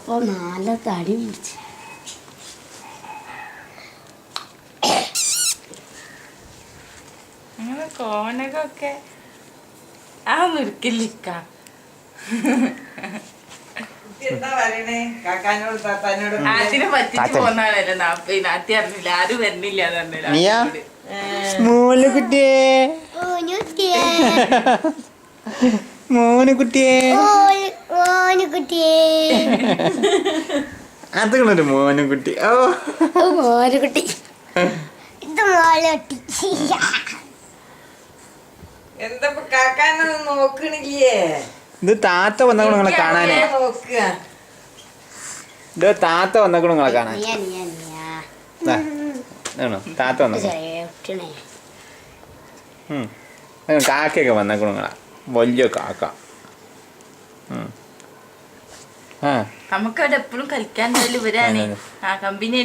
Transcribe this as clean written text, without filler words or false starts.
അപ്പോൾ നല്ല തടി പിടിച്ച് അങ്ങനെ കോണകൊക്കെ ആ നിർക്കില്ലിക്ക അതിനെ പറ്റിച്ച് പോന്നാളല്ലോ പിന്നെ അത്തി അറിഞ്ഞില്ല ആരും വരുന്നില്ല മോനുകുട്ടിയെ മോനുകുട്ടിയെ അതുകൊണ്ടൊരു മോനുകുട്ടി ഓ മോനുകുട്ടി ഇത് മോനുകുട്ടി എന്താ കാക്കാനൊന്നും നോക്കണില്ലേ? ഇത് താത്ത വന്നപ്പോൾ നിങ്ങളെ കാണാനേ നോക്കുക. ഇത് താത്ത വന്നപ്പോൾ നിങ്ങളെ കാണാൻ ആണോ താത്ത വന്ന കാക്കയൊക്കെ വന്നപ്പോൾ നിങ്ങളാ വലിയ കാക്ക നമുക്കവിടെ എപ്പോഴും കളിക്കാൻ ഇവരാണ് ആ കമ്പനി